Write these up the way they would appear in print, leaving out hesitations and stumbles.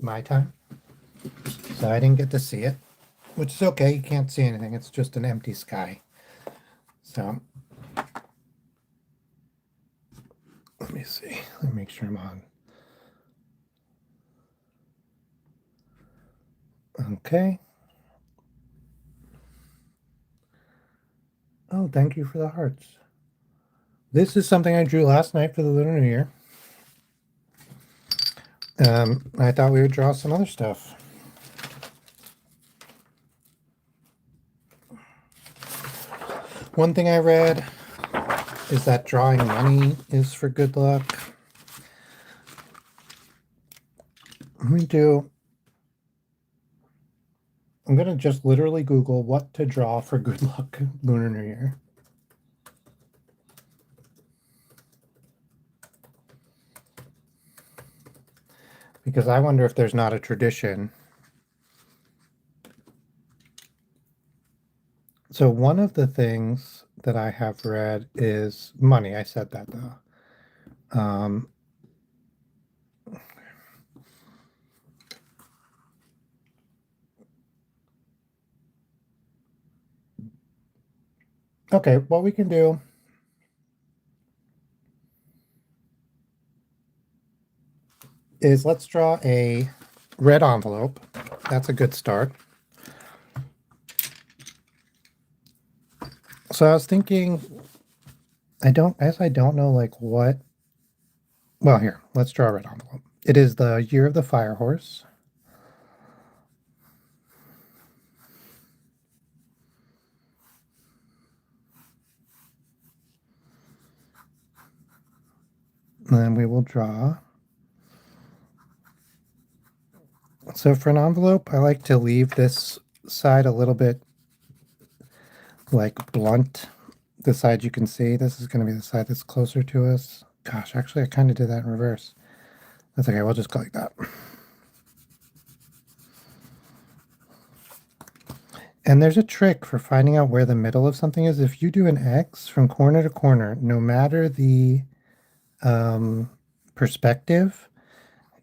my time. So I didn't get to see it, which is okay. You can't see anything. It's just an empty sky. So let me see. Let me make sure I'm on. Okay. Oh, thank you for the hearts. This is something I drew last night for the Lunar New Year. I thought we would draw some other stuff. One thing I read is that drawing money is for good luck. I'm going to just literally Google what to draw for good luck Lunar New Year. Because I wonder if there's not a tradition. So one of the things that I have read is money. I said that though. Okay, what we can do is let's draw a red envelope. That's a good start. So I was thinking, I don't know like what. Well, here, let's draw a red envelope. It is the year of the fire horse. And then we will draw. So for an envelope, I like to leave this side a little bit like blunt. The side you can see, this is going to be the side that's closer to us. Gosh, actually, I kind of did that in reverse. That's okay. We'll just go like that. And there's a trick for finding out where the middle of something is. If you do an X from corner to corner, no matter the perspective,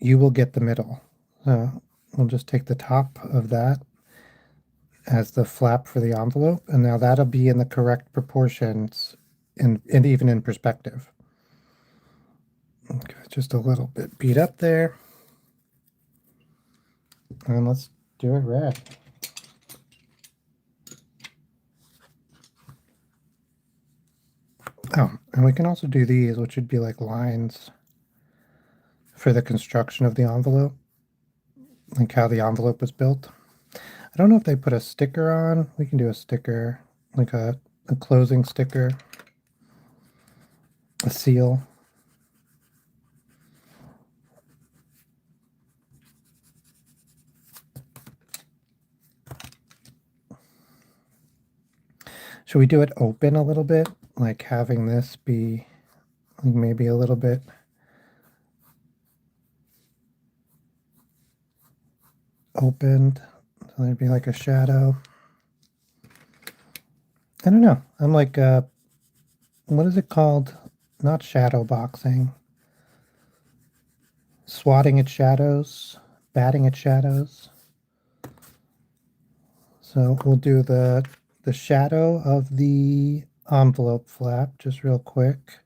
you will get the middle. So we'll just take the top of that as the flap for the envelope, and now that'll be in the correct proportions and even in perspective. Okay, just a little bit beat up there. And let's do it red. Oh, and we can also do these, which would be like lines for the construction of the envelope, like how the envelope was built. I don't know if they put a sticker on. We can do a sticker, like a closing sticker, a seal. Should we do it open a little bit? Like having this be maybe a little bit opened. So there'd be like a shadow. I don't know. I'm like, what is it called? Not shadow boxing. Swatting at shadows. Batting at shadows. So we'll do the shadow of the envelope flap just real quick.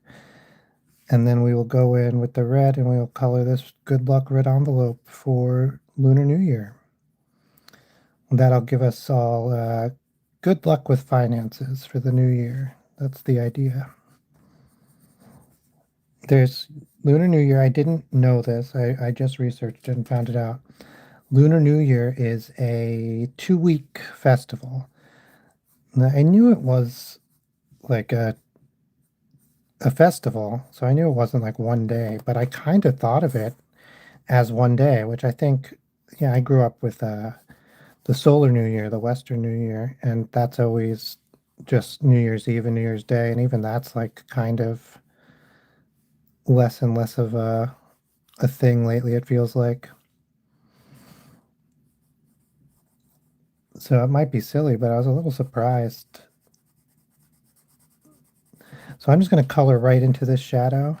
And then we will go in with the red and we will color this good luck red envelope for Lunar New Year. That'll give us all good luck with finances for the new year. That's the idea. There's Lunar New Year. I didn't know this. I just researched it and found it out. Lunar New Year is a 2-week festival. Now, I knew it was like a festival, so I knew it wasn't like one day, but I kind of thought of it as one day, which I think, yeah, I grew up with the solar New Year, the Western New Year, and that's always just New Year's Eve and New Year's Day, and even that's like kind of less and less of a thing lately, it feels like. So it might be silly, but I was a little surprised. So I'm just going to color right into this shadow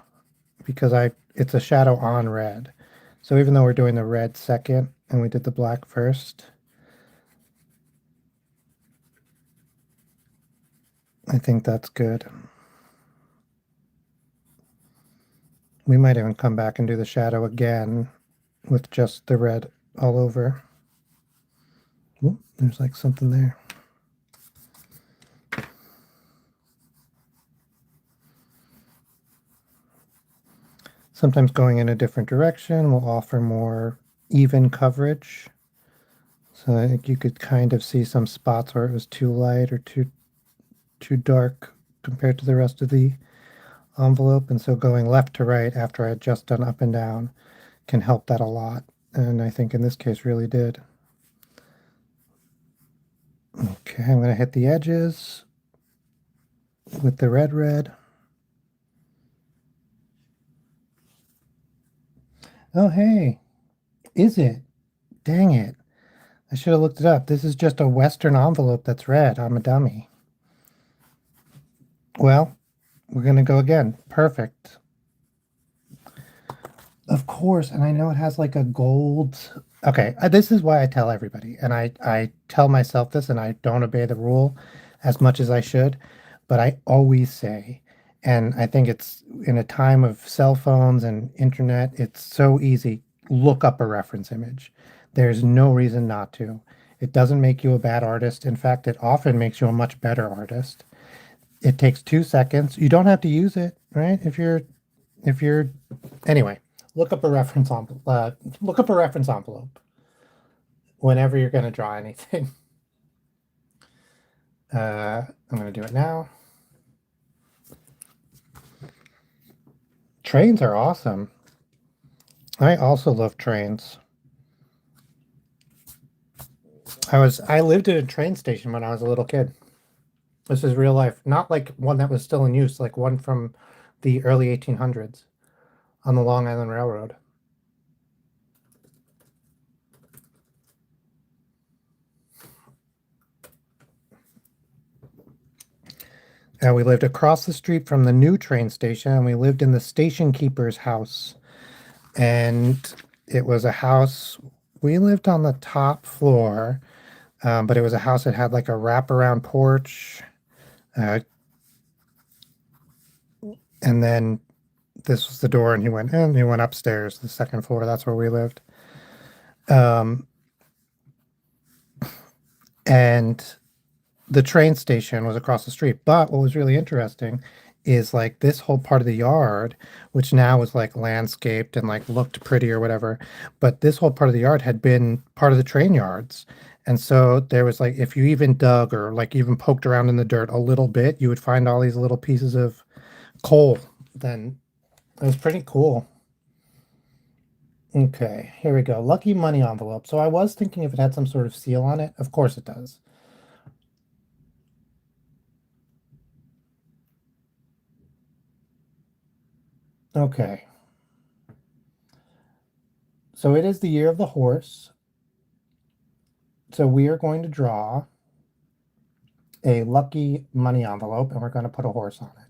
because it's a shadow on red. So even though we're doing the red second and we did the black first, I think that's good. We might even come back and do the shadow again with just the red all over. Ooh, there's like something there. Sometimes going in a different direction will offer more even coverage. So I think you could kind of see some spots where it was too light or too dark compared to the rest of the envelope. And so going left to right after I had just done up and down can help that a lot. And I think in this case really did. Okay, I'm going to hit the edges with the red. Oh, hey, is it? Dang it. I should have looked it up. This is just a Western envelope that's red. I'm a dummy. Well, we're going to go again. Perfect. Of course, and I know it has like a gold. Okay, this is why I tell everybody, and I tell myself this, and I don't obey the rule as much as I should, but I always say, and I think it's in a time of cell phones and internet, it's so easy. Look up a reference image. There's no reason not to. It doesn't make you a bad artist. In fact, it often makes you a much better artist. It takes 2 seconds. You don't have to use it, right? If you're anyway, look up a reference envelope. Look up a reference envelope whenever you're going to draw anything. I'm going to do it now. Trains are awesome. I also love trains. I lived at a train station when I was a little kid. This is real life, not like one that was still in use, like one from the early 1800s on the Long Island Railroad. And we lived across the street from the new train station, and we lived in the station keeper's house. And it was a house, we lived on the top floor, but it was a house that had like a wraparound porch. Uh, and then this was the door, and he went upstairs, the second floor. That's where we lived. Um, and the train station was across the street. But what was really interesting is like this whole part of the yard, which now was like landscaped and like looked pretty or whatever, but this whole part of the yard had been part of the train yards. And so there was like, if you even dug or like even poked around in the dirt a little bit, you would find all these little pieces of coal. Then it was pretty cool. Okay, here we go. Lucky money envelope. So I was thinking if it had some sort of seal on it. Of course it does. Okay. So it is the year of the horse. So we are going to draw a lucky money envelope and we're going to put a horse on it.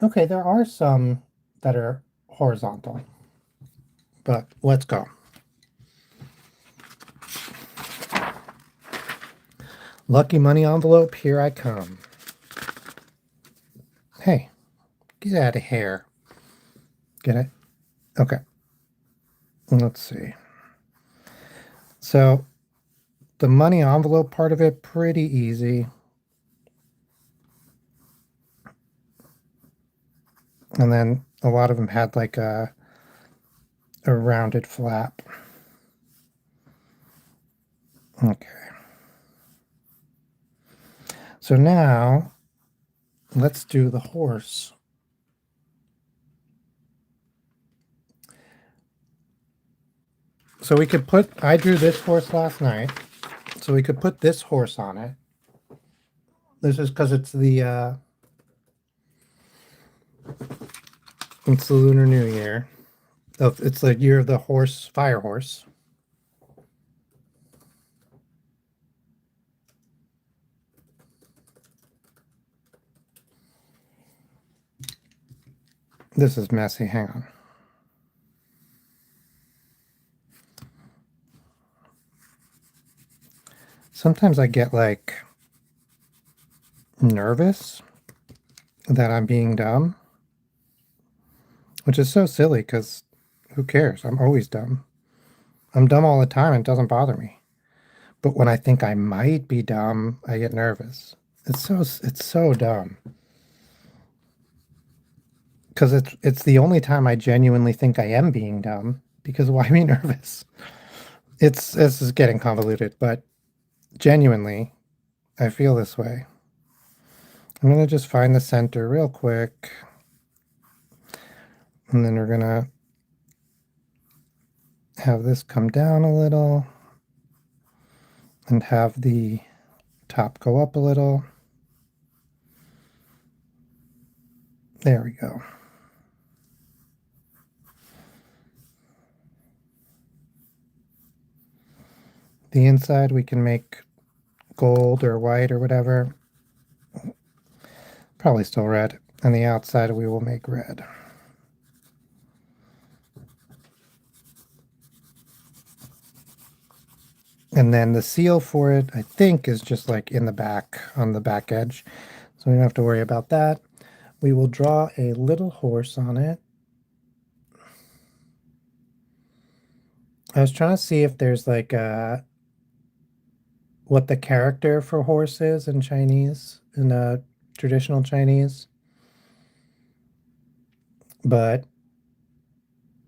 Okay, there are some that are horizontal, but let's go. Lucky money envelope, here I come. Hey, get out of here. Get it? Okay. Let's see. So the money envelope part of it, pretty easy. And then a lot of them had like a rounded flap. Okay. So now let's do the horse. So we could I drew this horse last night. So we could put this horse on it. This is because it's the Lunar New Year. Oh, it's the year of the horse, fire horse. This is messy. Hang on. Sometimes I get like nervous that I'm being dumb, which is so silly because who cares? I'm always dumb. I'm dumb all the time and it doesn't bother me. But when I think I might be dumb, I get nervous. It's so dumb. Because it's the only time I genuinely think I am being dumb. Because why be nervous? This is getting convoluted, but genuinely, I feel this way. I'm gonna just find the center real quick, and then we're gonna have this come down a little and have the top go up a little. There we go. The inside we can make gold or white or whatever. Probably still red. And the outside we will make red. And then the seal for it, I think, is just like in the back, on the back edge. So we don't have to worry about that. We will draw a little horse on it. I was trying to see if there's like what the character for horse is in Chinese, in traditional Chinese. But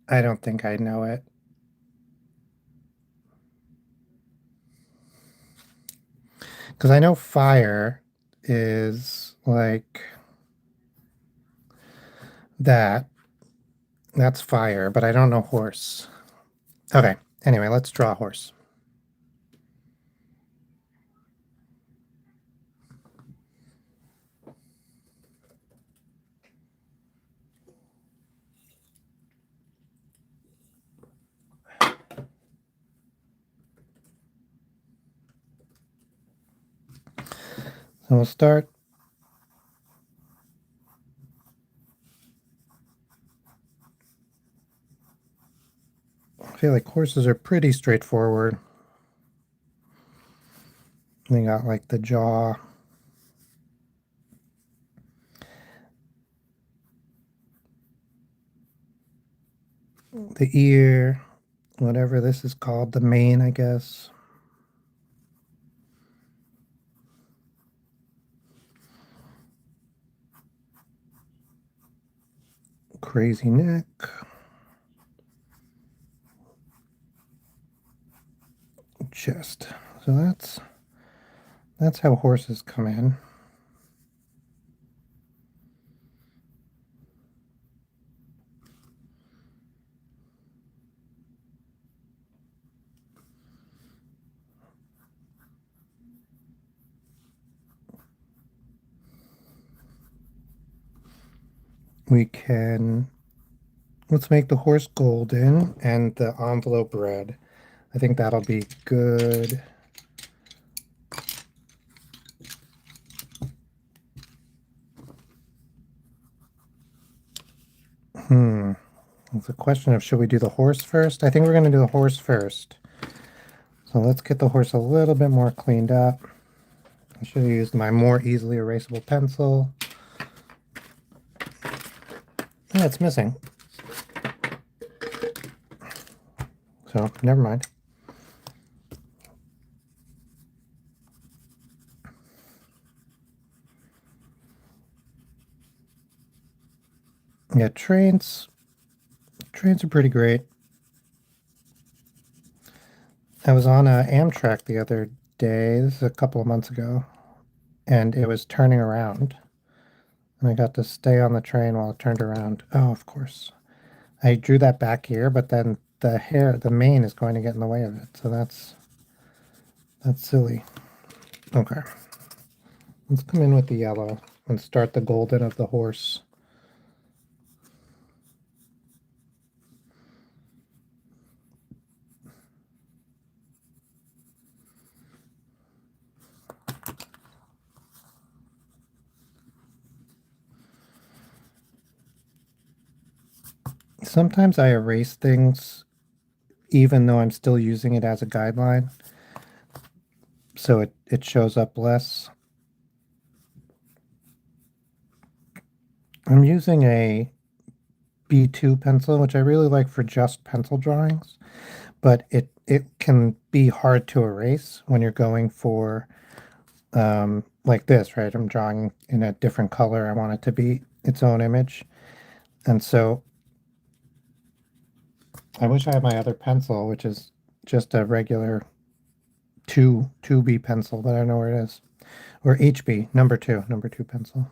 I don't think I know it. Because I know fire is like that. That's fire, but I don't know horse. Okay, anyway, let's draw a horse. So we'll start. I feel like horses are pretty straightforward. They got like the jaw. The ear, whatever this is called, the mane, I guess. Crazy neck. Chest. So that's how horses come in. We can let's make the horse golden and the envelope red. I think that'll be good. It's a question of should we do the horse first? I think we're going to do the horse first. So let's get the horse a little bit more cleaned up. I should have used my more easily erasable pencil. Yeah, it's missing. So never mind. Yeah, trains are pretty great. I was on a Amtrak the other day, this is a couple of months ago, and it was turning around. And I got to stay on the train while it turned around. Oh, of course. I drew that back here, but then the mane is going to get in the way of it. So that's silly. Okay. Let's come in with the yellow and start the golden of the horse. Sometimes I erase things even though I'm still using it as a guideline, so it shows up less. I'm using a B2 pencil, which I really like for just pencil drawings, but it can be hard to erase when you're going for like this, right? I'm drawing in a different color. I want it to be its own image. And so I wish I had my other pencil, which is just a regular 2B pencil, but I don't know where it is. Or HB, number two pencil.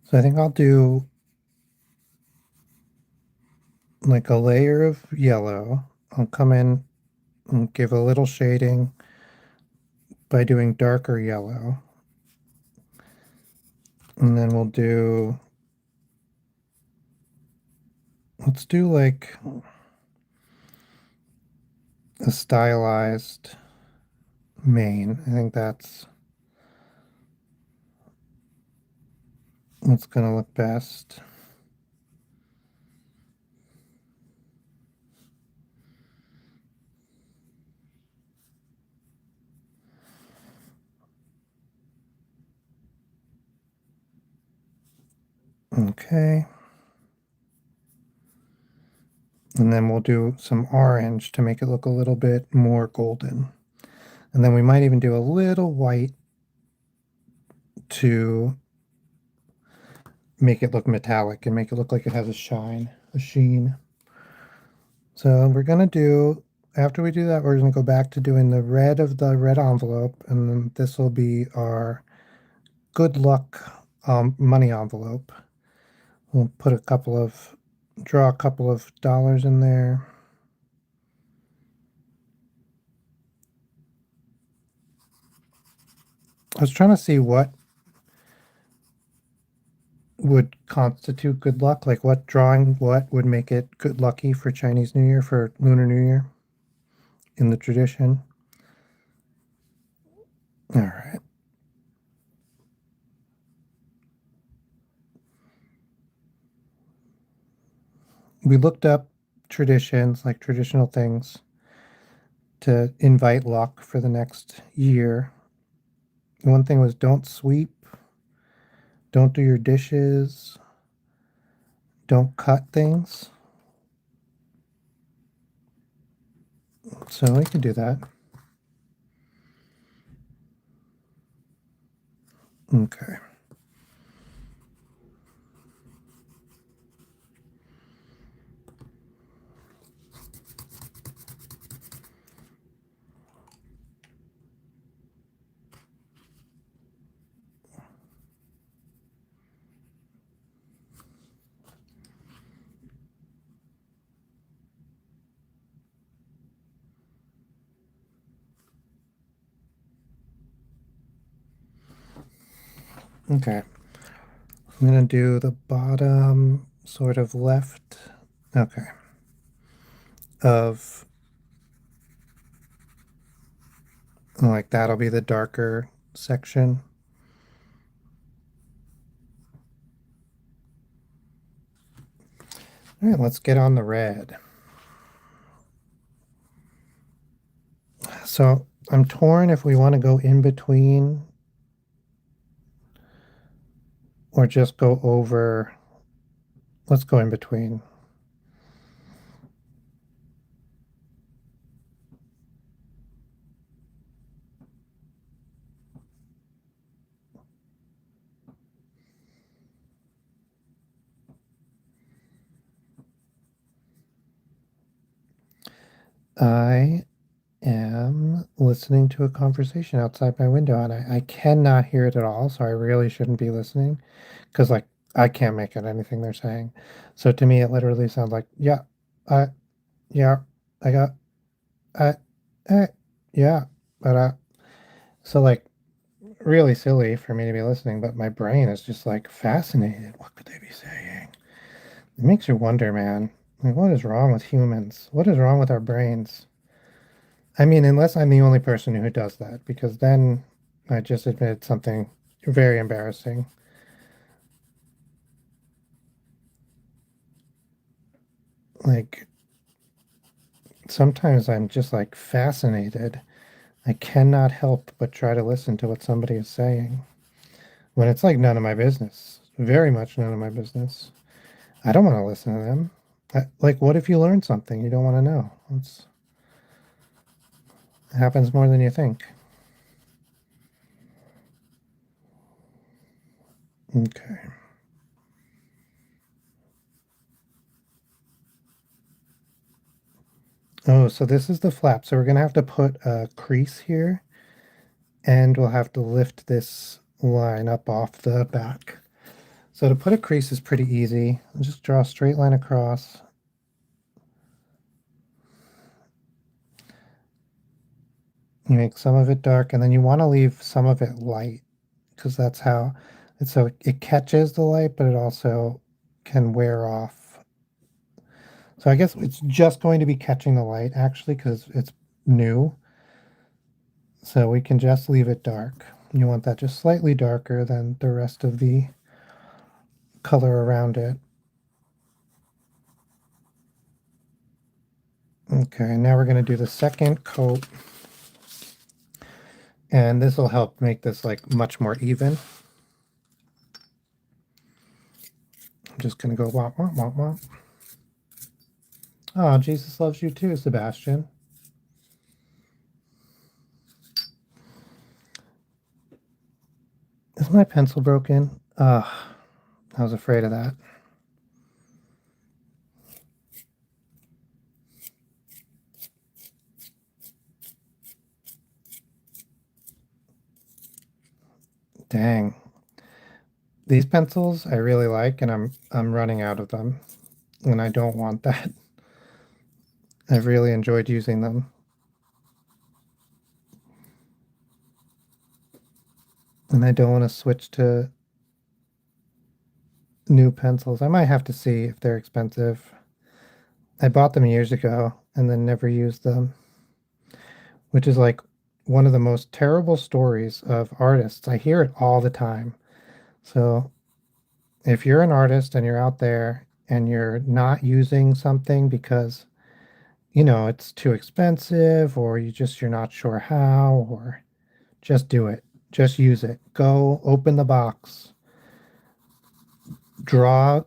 So I think I'll do like a layer of yellow. I'll come in and give a little shading by doing darker yellow. And then we'll do, let's do like a stylized mane. I think that's what's going to look best. Okay. And then we'll do some orange to make it look a little bit more golden. And then we might even do a little white to make it look metallic and make it look like it has a shine, a sheen. So we're going to do, after we do that, we're going to go back to doing the red of the red envelope. And then this will be our good luck money envelope. We'll put draw a couple of dollars in there. I was trying to see what would constitute good luck, like what would make it good lucky for Chinese New Year, for Lunar New Year in the tradition. All right. We looked up traditions, like traditional things to invite luck for the next year. One thing was don't sweep, don't do your dishes, don't cut things. So we can do that. Okay. Okay. I'm going to do the bottom sort of left. Okay. Of, like, that'll be the darker section. All right, let's get on the red. So I'm torn if we want to go in between or just go over. Let's go in between. I am listening to a conversation outside my window and I cannot hear it at all. So I really shouldn't be listening because, like, I can't make out anything they're saying. So to me, it literally sounds like, yeah, I, yeah, I got, I, eh, yeah, but, so like really silly for me to be listening, but my brain is just like fascinated. What could they be saying? It makes you wonder, man. Like, what is wrong with humans? What is wrong with our brains? I mean, unless I'm the only person who does that, because then I just admitted something very embarrassing. Like, sometimes I'm just like fascinated. I cannot help but try to listen to what somebody is saying when it's like none of my business. Very much none of my business. I don't want to listen to them. Like, what if you learn something you don't want to know? It happens more than you think. Okay. Oh, so this is the flap. So we're going to have to put a crease here, and we'll have to lift this line up off the back. So to put a crease is pretty easy. Just draw a straight line across. You make some of it dark, and then you want to leave some of it light because that's how it's so it catches the light, but it also can wear off. So I guess it's just going to be catching the light actually because it's new. So we can just leave it dark. You want that just slightly darker than the rest of the color around it. Okay, now we're going to do the second coat. And this will help make this like much more even. I'm just going to go womp, womp, womp, womp. Oh, Jesus loves you too, Sebastian. Is my pencil broken? Ugh, I was afraid of that. Dang. These pencils I really like, and I'm running out of them, and I don't want that. I've really enjoyed using them. And I don't want to switch to new pencils. I might have to see if they're expensive. I bought them years ago and then never used them, which is like one of the most terrible stories of artists. I hear it all the time. So if you're an artist and you're out there and you're not using something because, it's too expensive or you're not sure how, or just do it. Just use it. Go open the box. Draw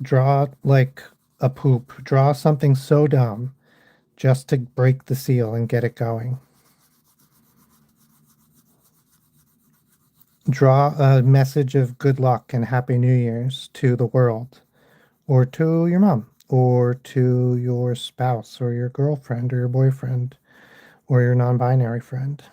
draw like a poop. Draw something so dumb just to break the seal and get it going. Draw a message of good luck and happy New Year's to the world, or to your mom, or to your spouse, or your girlfriend, or your boyfriend, or your non binary friend.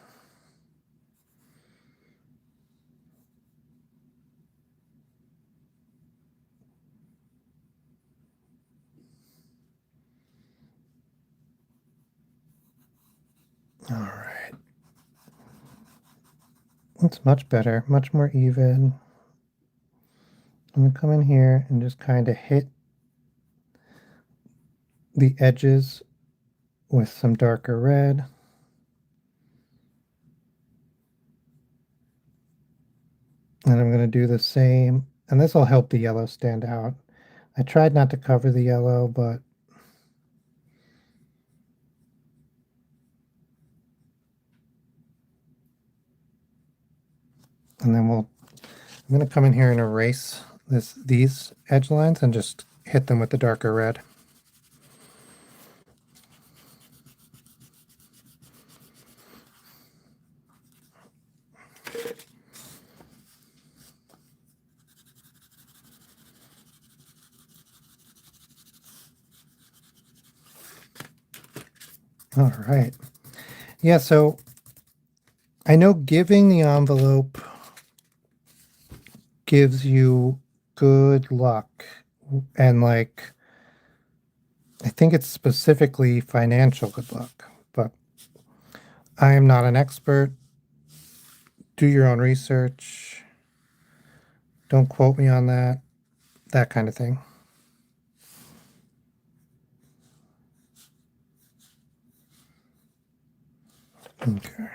All right. It's much better, much more even. I'm going to come in here and just kind of hit the edges with some darker red. And I'm going to do the same. And this will help the yellow stand out. I tried not to cover the yellow, but and then I'm going to come in here and erase these edge lines and just hit them with the darker red. All right. Yeah, so I know giving the envelope gives you good luck. And like, think it's specifically financial good luck, but I am not an expert. Do your own research. Don't quote me on that. That kind of thing. Okay.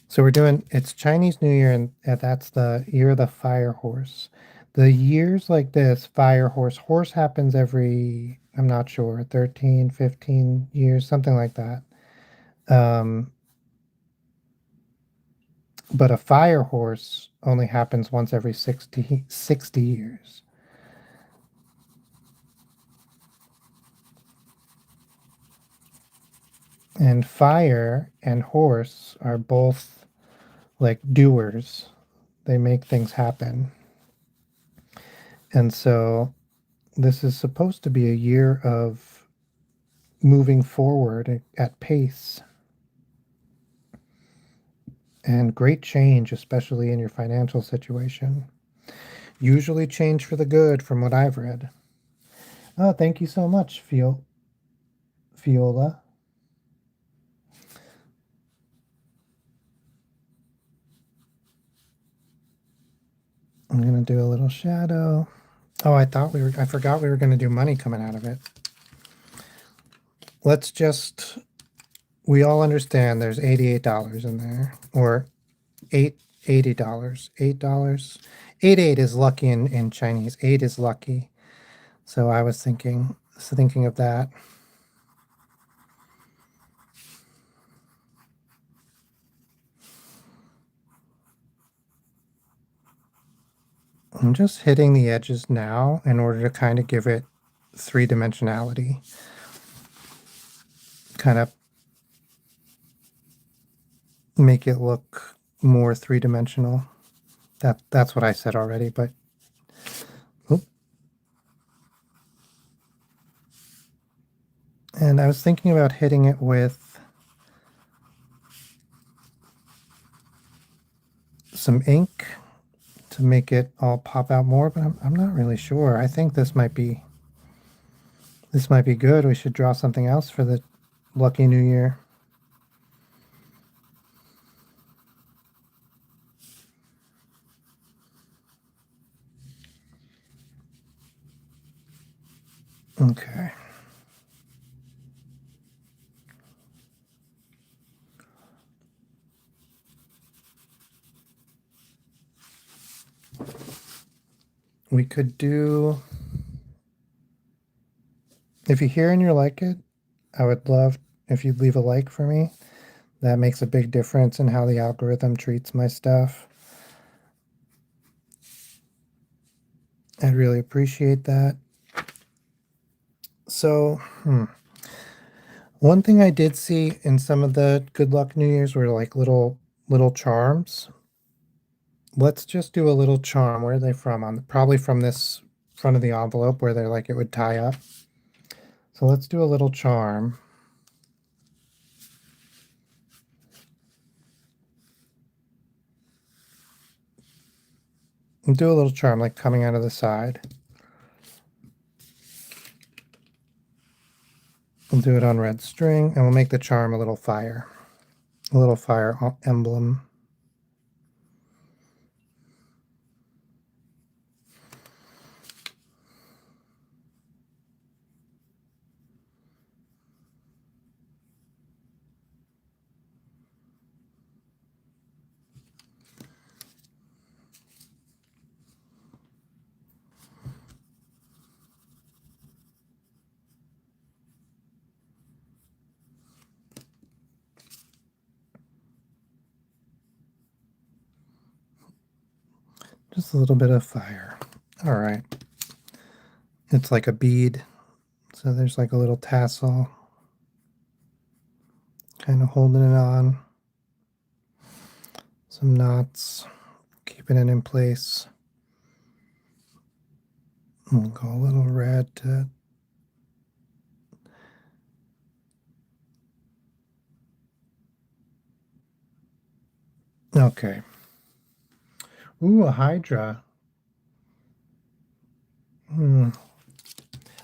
So we're doing, it's Chinese New Year, and that's the year of the fire horse. The years like this, fire horse, horse happens every, I'm not sure, 13, 15 years, something like that. Um, but a fire horse only happens once every 60 years. And fire and horse are both like doers. They make things happen. And so this is supposed to be a year of moving forward at pace and great change, especially in your financial situation. Usually change for the good, from what I've read. Oh, thank you so much, Fiola. I'm gonna do a little shadow. Oh, I forgot we were gonna do money coming out of it. Let's just, we all understand there's $88 in there, or $80. $8. 88 is lucky in Chinese. 8 is lucky. So I was thinking of that. I'm just hitting the edges now in order to kind of give it three-dimensionality. Kind of make it look more three-dimensional. That's what I said already, but oop. And I was thinking about hitting it with some ink to make it all pop out more, but I'm not really sure. I think this might be good. We should draw something else for the Lucky New Year. Okay. We could do, if you hear and you like it, I would love if you'd leave a like for me. That makes a big difference in how the algorithm treats my stuff. I'd really appreciate that. So, one thing I did see in some of the Good Luck New Year's were like little charms. Let's just do a little charm. Where are they from? Probably from this front of the envelope where they're like it would tie up. So let's do a little charm. And do a little charm like coming out of the side. We'll do it on red string, and we'll make the charm a little fire emblem. Just a little bit of fire. All right. It's like a bead. So there's like a little tassel kind of holding it on. some knots, keeping it in place. We'll go a little red to okay. Ooh, a Hydra. Hmm.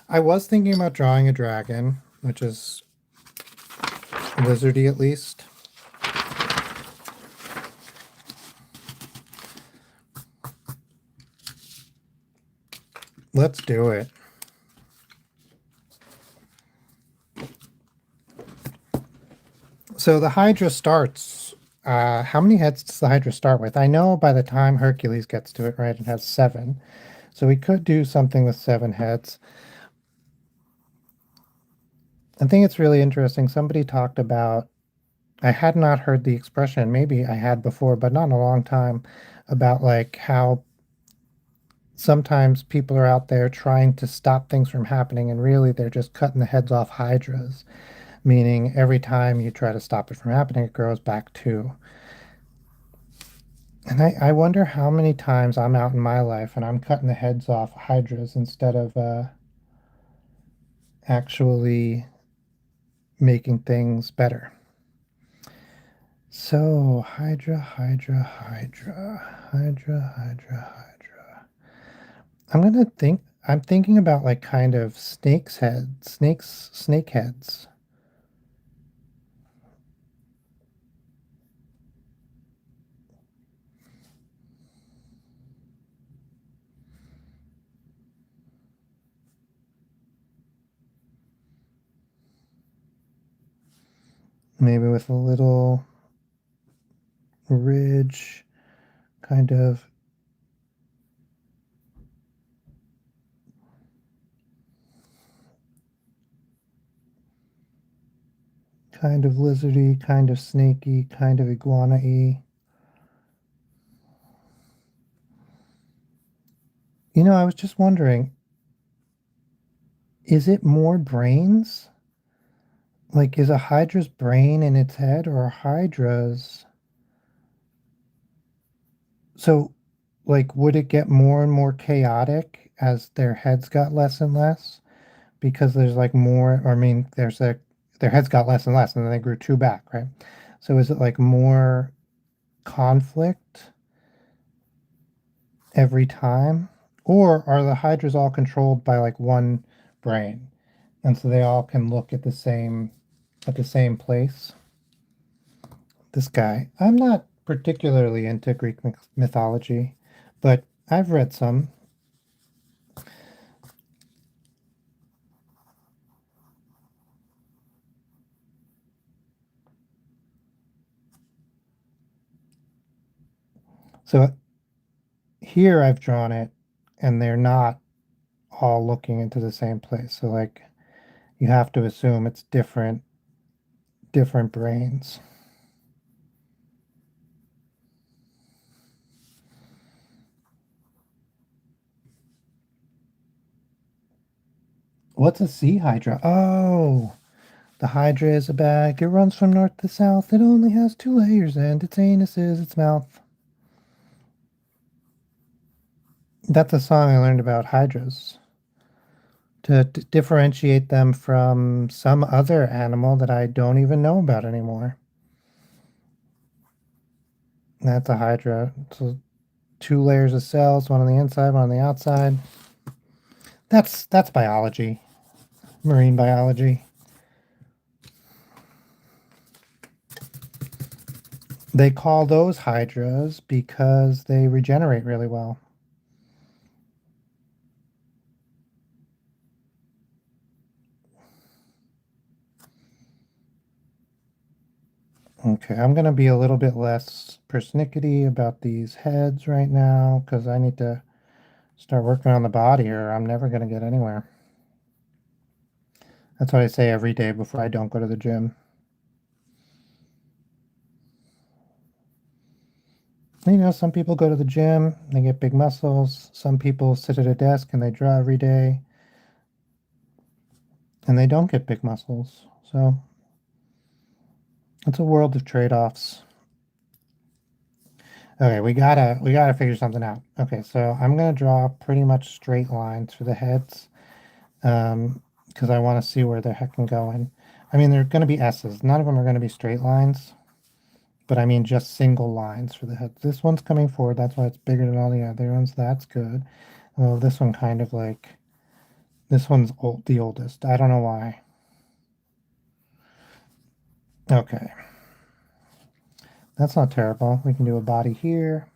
I was thinking about drawing a dragon, which is lizardy at least. Let's do it. So the Hydra starts. How many heads does the Hydra start with? I know by the time Hercules gets to it, right, it has 7. So we could do something with 7 heads. I think it's really interesting. Somebody talked about, I had not heard the expression, maybe I had before, but not in a long time, about like how sometimes people are out there trying to stop things from happening, and really they're just cutting the heads off hydras, meaning every time you try to stop it from happening, it grows back too. And I wonder how many times I'm out in my life and I'm cutting the heads off hydras instead of actually making things better. So, Hydra, Hydra, Hydra, Hydra, Hydra, Hydra. I'm thinking about like kind of snake heads. Maybe with a little ridge, kind of, kind of lizardy, kind of snaky, kind of iguana-y. You know, I was just wondering, is it more brains? Like, is a hydra's brain in its head or a hydra's? So, like, would it get more and more chaotic as their heads got less and less? Because there's like more, or I mean, there's like, their heads got less and less, and then they grew 2 back, right? So is it like more conflict every time? Or are the hydras all controlled by like one brain? And so they all can look at the same place? This guy. I'm not particularly into Greek mythology, but I've read some. So here I've drawn it, and they're not all looking into the same place. So like you have to assume it's different brains. What's a sea hydra? Oh, the hydra is a bag. It runs from north to south. It only has 2 layers, and its anus is its mouth. That's a song I learned about hydras to differentiate them from some other animal that I don't even know about anymore. That's a hydra. So 2 layers of cells, one on the inside, one on the outside. That's biology, marine biology. They call those hydras because they regenerate really well. Okay, I'm going to be a little bit less persnickety about these heads right now because I need to start working on the body or I'm never going to get anywhere. That's what I say every day before I don't go to the gym. You know, some people go to the gym, they get big muscles. Some people sit at a desk and they draw every day and they don't get big muscles. So it's a world of trade-offs. Okay, we gotta figure something out. Okay, so I'm gonna draw pretty much straight lines for the heads, because I want to see where the heck I'm going. I mean, they're gonna be S's. None of them are gonna be straight lines, but I mean just single lines for the heads. This one's coming forward, that's why it's bigger than all the other ones. That's good. Well, this one kind of like this one's the oldest. I don't know why. Okay, that's not terrible. We can do a body here.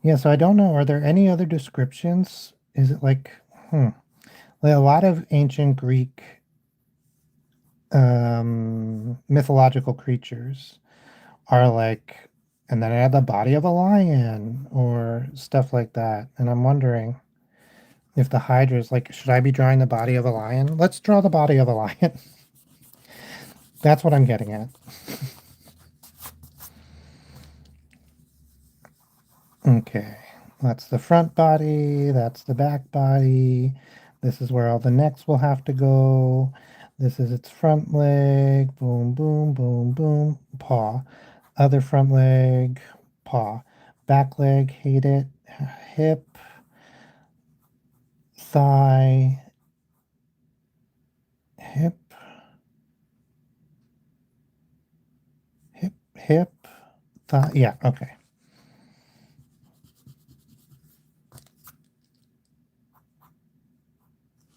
Yeah, so I don't know. Are there any other descriptions? Is it like, like a lot of ancient Greek mythological creatures are like, and then I had the body of a lion or stuff like that. And I'm wondering if the Hydra is like, should I be drawing the body of a lion? Let's draw the body of a lion. That's what I'm getting at. Okay, that's the front body, that's the back body. This is where all the necks will have to go. This is its front leg. Boom, boom, boom, boom. Paw. Other front leg. Paw. Back leg. Hate it. Hip. Thigh. Hip. Hip. Hip. Thigh. Yeah, okay.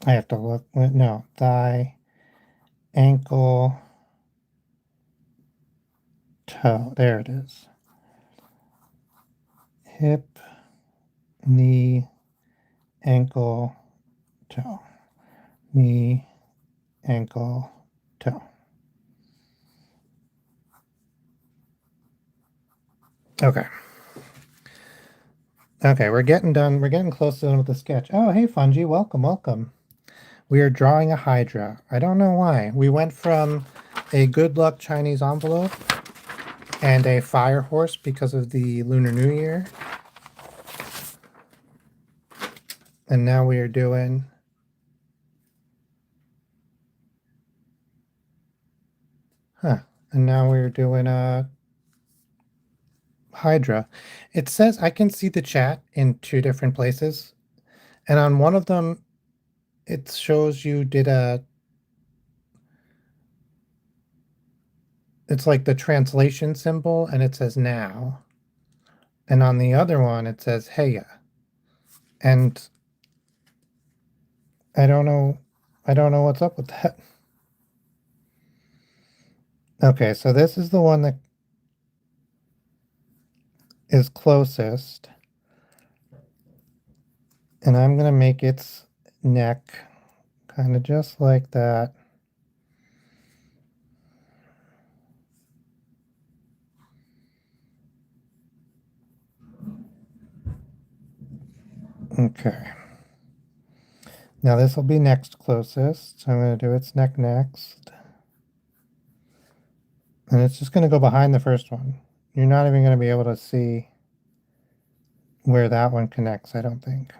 I have to look. No. Thigh. Ankle. Toe. There it is. Hip. Knee. Ankle. Toe. Knee, ankle, toe. Okay. Okay, we're getting done. We're getting close to done with the sketch. Oh, hey, Fungi. Welcome, welcome. We are drawing a Hydra. I don't know why. We went from a good luck Chinese envelope and a fire horse because of the Lunar New Year. And now we are doing... Huh. And now we're doing a Hydra. It says I can see the chat in two different places. And on one of them, it shows you did a... It's like the translation symbol and it says now. And on the other one, it says Heya. And I don't know what's up with that. Okay, so this is the one that is closest. And I'm going to make its neck kind of just like that. Okay. Now this will be next closest. So I'm going to do its neck next. And it's just going to go behind the first one. You're not even going to be able to see where that one connects, I don't think.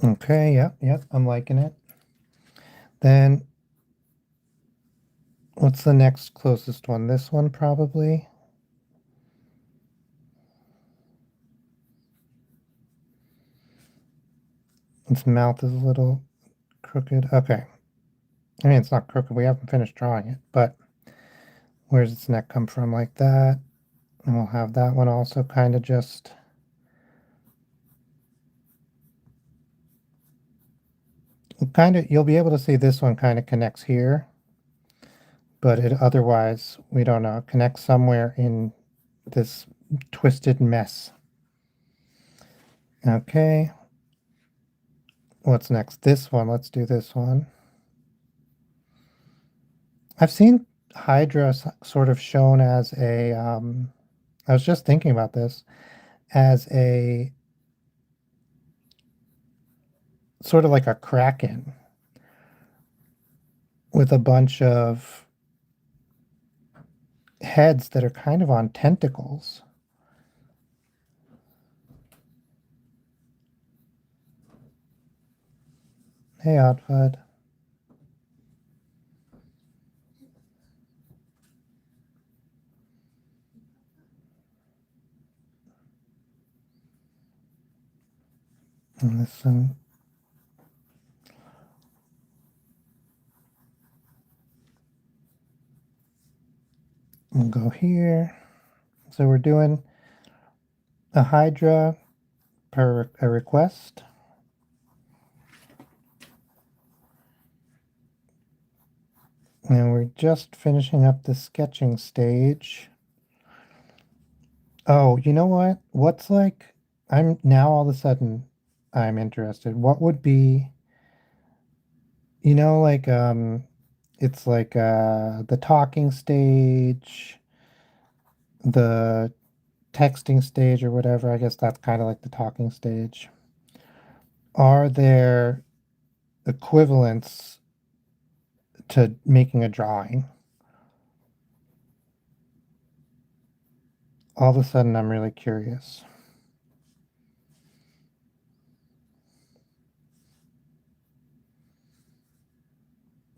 Okay, yep, I'm liking it. Then what's the next closest one? This one probably. Its mouth is a little crooked. Okay. I mean, it's not crooked. We haven't finished drawing it, but where's its neck come from? Like that. And we'll have that one also kind of just... kind of, you'll be able to see this one kind of connects here, but it otherwise, we don't know. It connects somewhere in this twisted mess. Okay. What's next? This one. Let's do this one. I've seen Hydra sort of shown as a, I was just thinking about this, as a sort of like a kraken. with a bunch of heads that are kind of on tentacles. Hey, Oddfud. And this one. We'll go here. So we're doing a Hydra per a request. And we're just finishing up the sketching stage. Oh, you know what? What's like, I'm now all of a sudden I'm interested. What would be, like it's like the talking stage, the texting stage or whatever. I guess that's kind of like the talking stage. Are there equivalents to making a drawing? All of a sudden I'm really curious.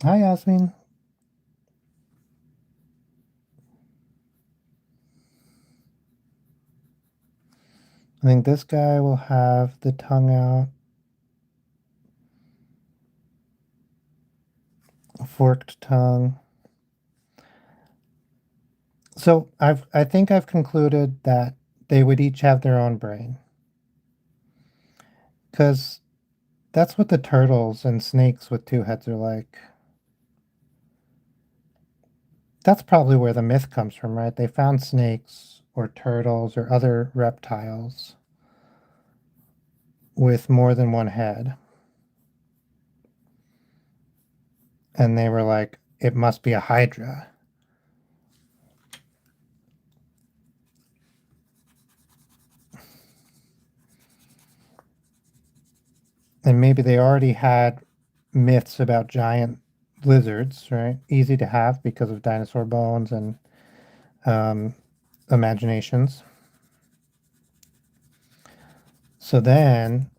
Hi, Yasmin. I think this guy will have the tongue out, a forked tongue. So I think I've concluded that they would each have their own brain. Because that's what the turtles and snakes with two heads are like. That's probably where the myth comes from, right? They found snakes or turtles or other reptiles with more than one head. And they were like, it must be a hydra. And maybe they already had myths about giant lizards, right? Easy to have because of dinosaur bones and um, imaginations. So then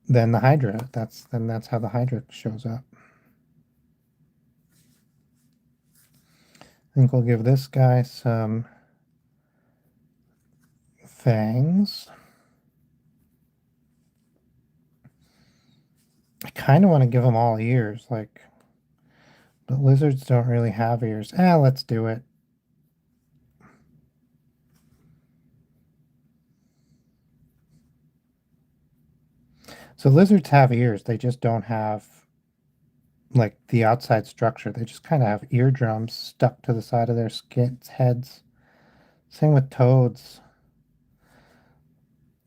the Hydra. That's how the Hydra shows up. I think we'll give this guy some fangs. I kind of want to give them all ears, but lizards don't really have ears. Let's do it. So lizards have ears. They just don't have like the outside structure. They just kind of have eardrums stuck to the side of their heads. Same with toads.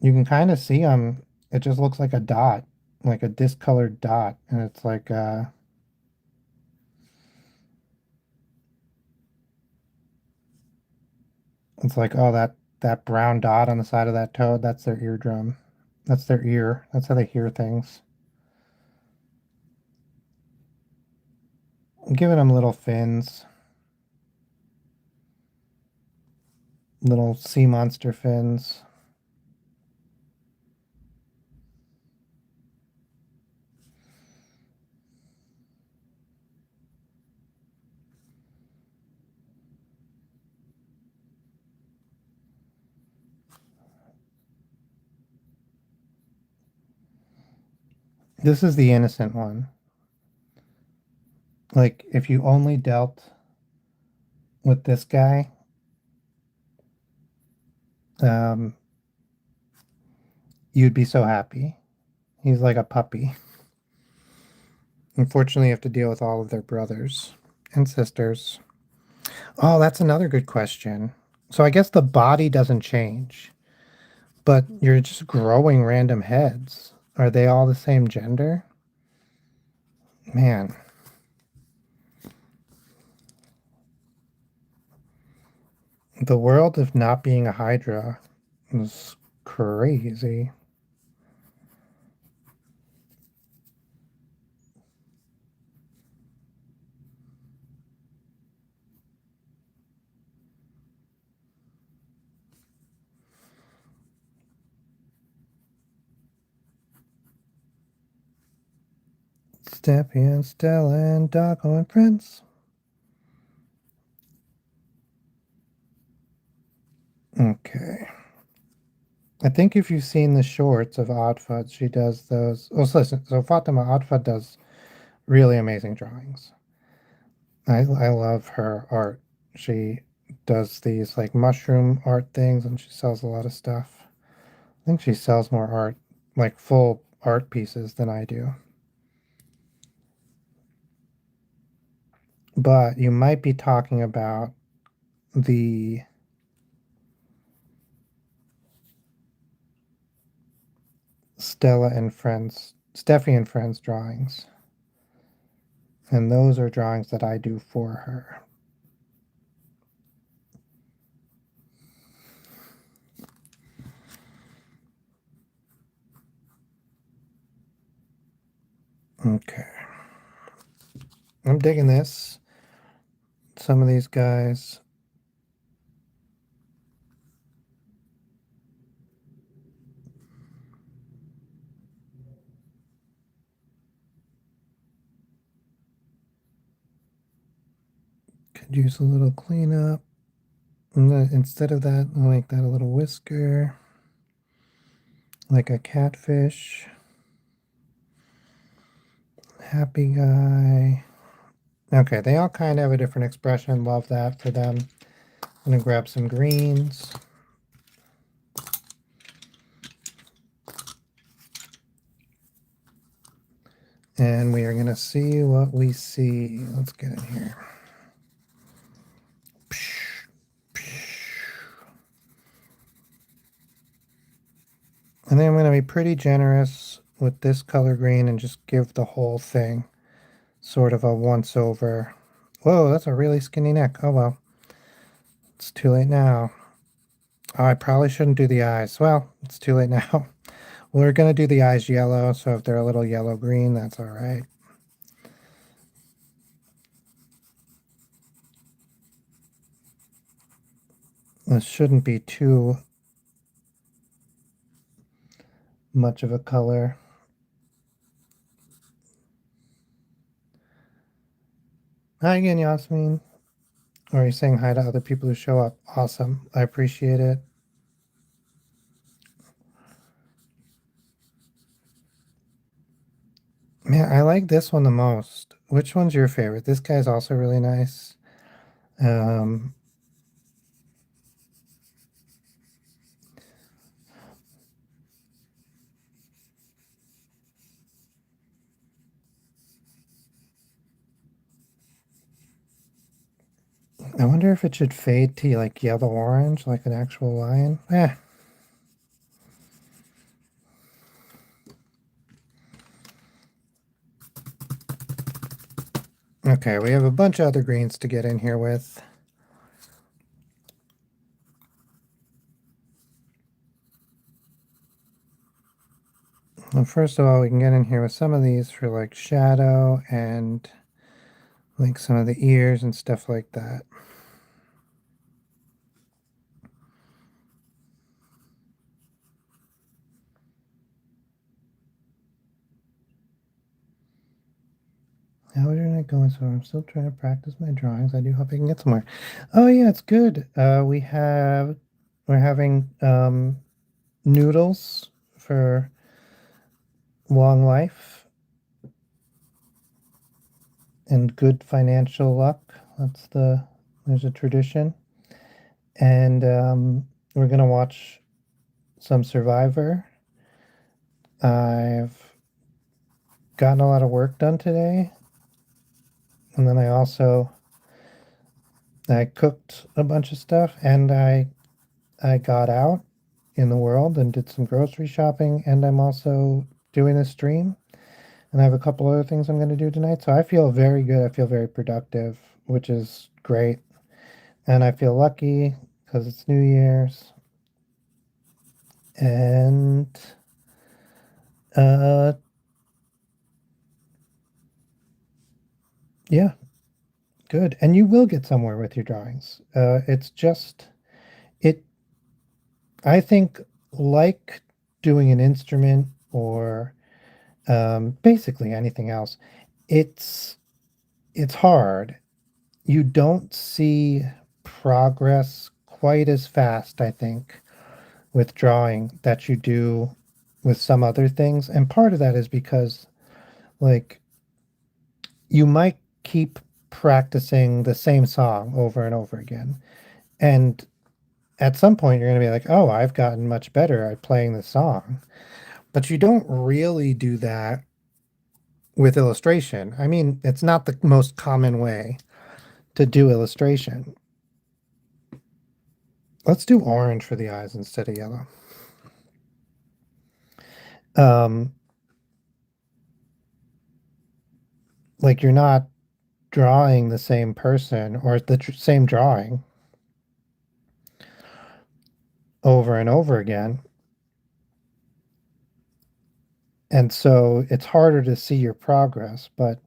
You can kind of see them. It just looks like a dot, like a discolored dot, and it's like, oh, that brown dot on the side of that toad, that's their eardrum. That's their ear. That's how they hear things. I'm giving them little fins, little sea monster fins. This is the innocent one. Like, if you only dealt with this guy, um, you'd be so happy. He's like a puppy. Unfortunately, you have to deal with all of their brothers and sisters. Oh, that's another good question. So I guess the body doesn't change, but you're just growing random heads. Are they all the same gender? Man, the world of not being a Hydra is crazy. Steffi and Stella and Doggo and friends. Okay. I think if you've seen the shorts of Oddfud, she does those. Oh, so listen, so Fatima Oddfud does really amazing drawings. I love her art. She does these like mushroom art things and she sells a lot of stuff. I think she sells more art, like full art pieces than I do. But you might be talking about the Stella and Friends, Steffi and Friends drawings. And those are drawings that I do for her. Okay. I'm digging this. Some of these guys. Could use a little cleanup. Instead of that, I'll make that a little whisker. Like a catfish. Happy guy. Okay, they all kind of have a different expression. Love that for them. I'm going to grab some greens. And we are going to see what we see. Let's get in here. And then I'm going to be pretty generous with this color green and just give the whole thing sort of a once over. Whoa, that's a really skinny neck. Oh well, it's too late now. Oh, I probably shouldn't do the eyes. Well, it's too late now. We're going to do the eyes yellow, so if they're a little yellow-green, that's all right. This shouldn't be too much of a color. Hi again, Yasmin. Or are you saying hi to other people who show up? Awesome. I appreciate it. Man, I like this one the most. Which one's your favorite? This guy's also really nice. Um, I wonder if it should fade to like yellow orange, like an actual lion. Okay, we have a bunch of other greens to get in here with. Well, first of all, we can get in here with some of these for like shadow and like some of the ears and stuff like that. How is your night going? So I'm still trying to practice my drawings. I do hope I can get somewhere. Oh yeah, it's good. We're having noodles for long life and good financial luck. There's a tradition. And we're gonna watch some Survivor. I've gotten a lot of work done today. And then I cooked a bunch of stuff and I got out in the world and did some grocery shopping and I'm also doing a stream and I have a couple other things I'm going to do tonight. So I feel very good. I feel very productive, which is great. And I feel lucky because it's New Year's. And uh yeah, good. And you will get somewhere with your drawings. It's just it I think like doing an instrument or basically anything else. It's it's hard. You don't see progress quite as fast, I think, with drawing that you do with some other things. And part of that is because, like, you might keep practicing the same song over and over again. And at some point, you're going to be like, oh, I've gotten much better at playing the song. But you don't really do that with illustration. I mean, it's not the most common way to do illustration. Let's do orange for the eyes instead of yellow. Um, like you're not drawing the same person or the same drawing over and over again. And so it's harder to see your progress. But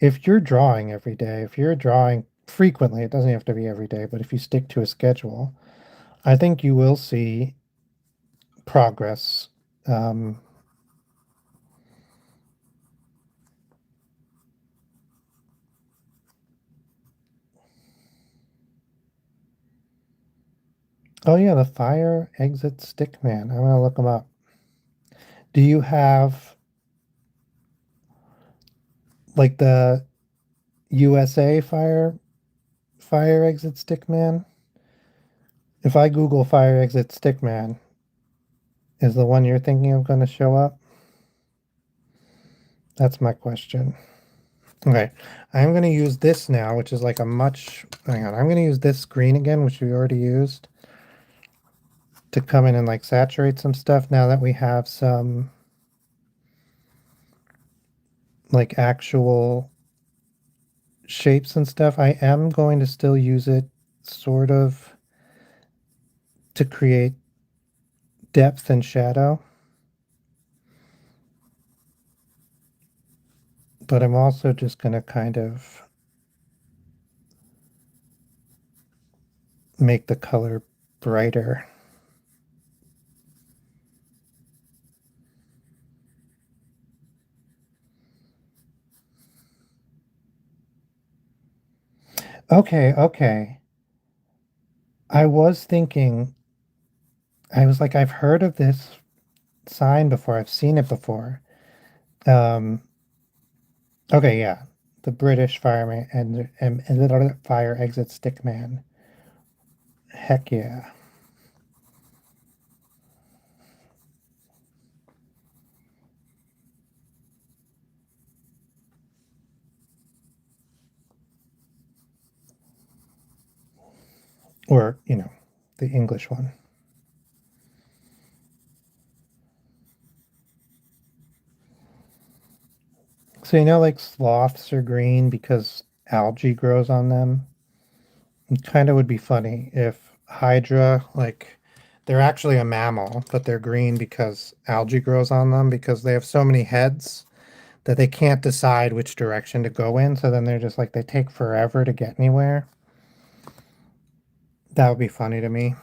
if you're drawing every day, if you're drawing frequently, it doesn't have to be every day, but if you stick to a schedule, I think you will see progress. Um, oh, yeah, the fire exit stick man. I'm going to look them up. Do you have like the USA fire exit stick man? If I Google fire exit stick man, is the one you're thinking of going to show up? That's my question. Okay, I'm going to use this now, which is like a much, hang on, I'm going to use this green again, which we already used, to come in and like saturate some stuff now that we have some like actual shapes and stuff. I am going to still use it sort of to create depth and shadow, but I'm also just going to kind of make the color brighter. Okay, okay. I was thinking, I was like, I've heard of this sign before. I've seen it before. Um, okay, yeah. The British fireman and the fire exit stickman. Heck yeah. Or, the English one. So, like sloths are green because algae grows on them. It kind of would be funny if Hydra, like, they're actually a mammal, but they're green because algae grows on them because they have so many heads that they can't decide which direction to go in. So then they're just like, they take forever to get anywhere. That would be funny to me.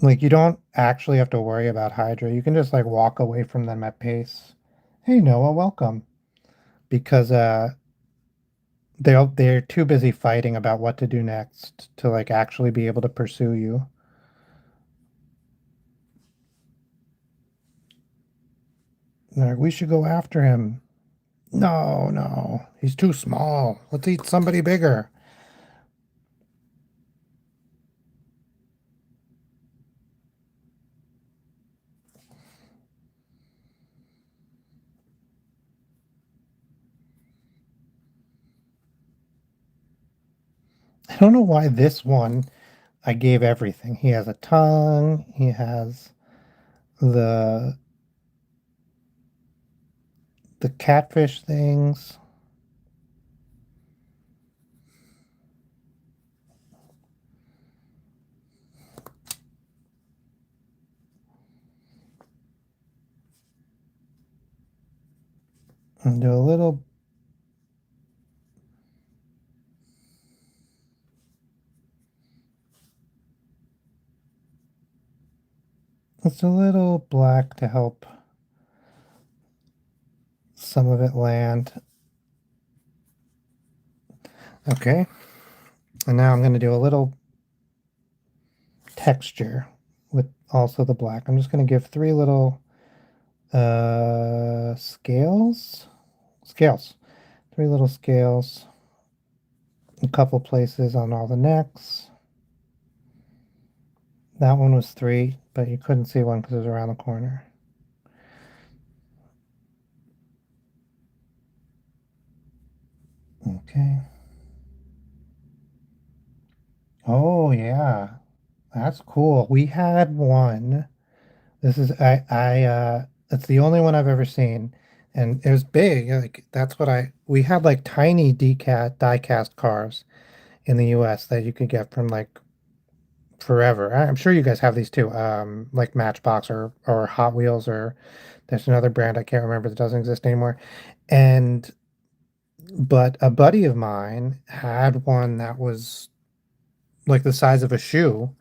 Like, you don't actually have to worry about Hydra. You can just like walk away from them at pace. Hey, Noah, welcome. Because they're too busy fighting about what to do next to like actually be able to pursue you. They're like, we should go after him. No, no, he's too small. Let's eat somebody bigger. I don't know why this one I gave everything. He has a tongue, he has the the catfish things. And do a little, it's a little black to help. some of it land. Okay. And now I'm going to do a little texture with also the black. I'm just going to give 3 little scales, 3 little scales, a couple places on all the necks. That one was 3, but you couldn't see one because it was around the corner. Okay. Oh yeah, that's cool. We had one. This is it's the only one I've ever seen, and it was big. Like that's what we had like tiny die cast cars in the US that you could get from like forever. I'm sure you guys have these too. Like Matchbox or Hot Wheels, or there's another brand I can't remember that doesn't exist anymore. And but a buddy of mine had one that was like the size of a shoe,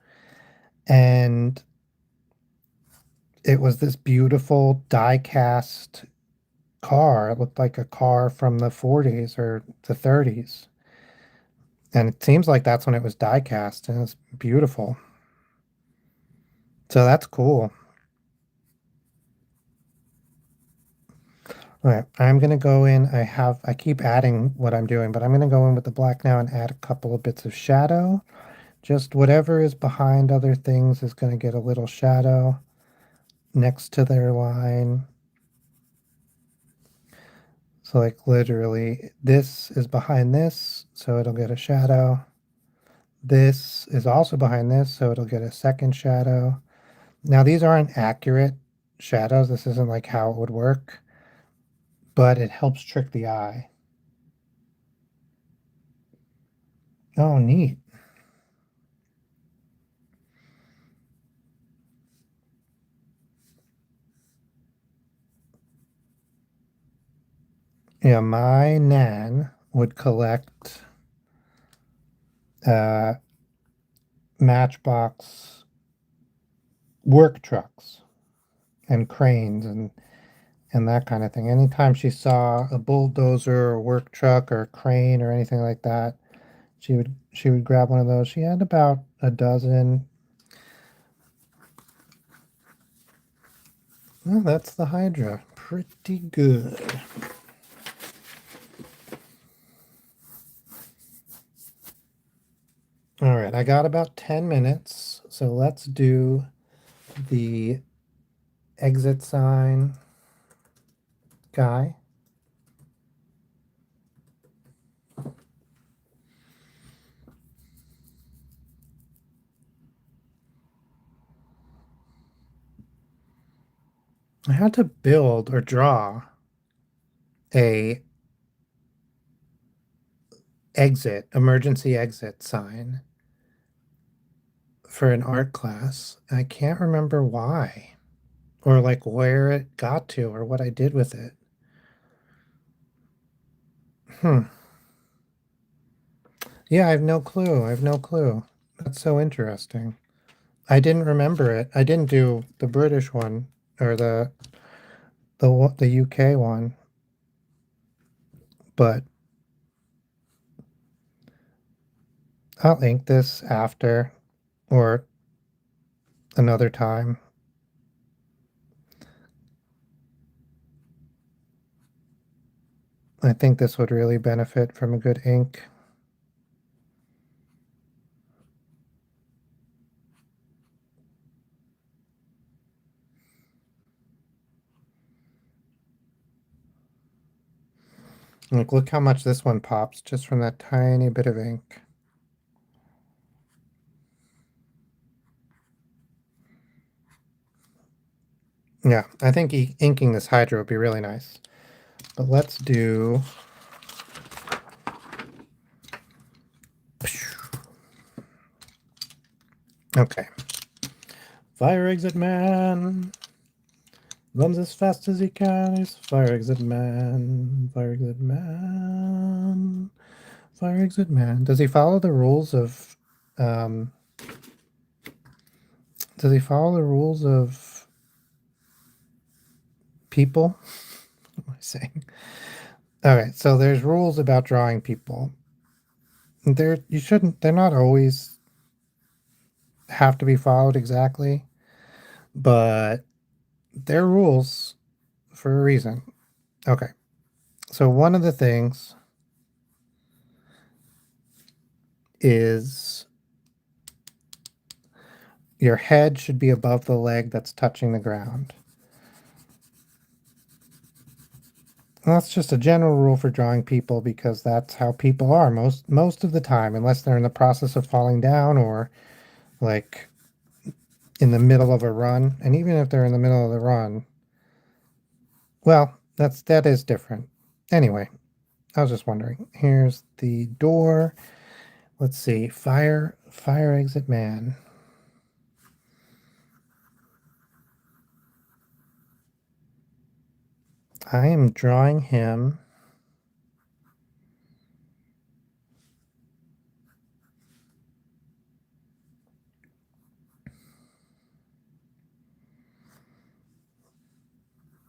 and it was this beautiful die cast car. It looked like a car from the 40s or the 30s. And it seems like that's when it was die cast, and it's beautiful. So that's cool. All right, I'm gonna go in. I keep adding what I'm doing, but I'm gonna go in with the black now and add a couple of bits of shadow. Just whatever is behind other things is gonna get a little shadow next to their line. So like literally this is behind this, so it'll get a shadow. This is also behind this, so it'll get a second shadow. Now these aren't accurate shadows. This isn't like how it would work, but it helps trick the eye. Oh, neat. Yeah, my nan would collect uh, Matchbox work trucks and cranes and that kind of thing. Anytime she saw a bulldozer or work truck or a crane or anything like that, she would grab one of those. She had about a dozen. Well, that's the Hydra. Pretty good. All right, I got about 10 minutes, so let's do the exit sign guy. I had to build or draw a emergency exit sign for an art class. I can't remember why or like where it got to or what I did with it. Hmm. Yeah, I have no clue. I have no clue. That's so interesting. I didn't remember it. I didn't do the British one or the UK one, but I'll ink this after or another time. I think this would really benefit from a good ink. Like, look how much this one pops just from that tiny bit of ink. Yeah, I think inking this Hydra would be really nice. But let's do... Okay. Fire exit man runs as fast as he can. He's fire exit man. Fire exit man. Fire exit man. Does he follow the rules of people? am I saying? Okay, so there's rules about drawing people. They're not always have to be followed exactly, but they're rules for a reason. Okay, so one of the things is your head should be above the leg that's touching the ground. And that's just a general rule for drawing people because that's how people are most of the time, unless they're in the process of falling down or like in the middle of a run. And even if they're in the middle of the run, well, that is different. Anyway, I was just wondering. Here's the door. Let's see. Fire exit man. I am drawing him.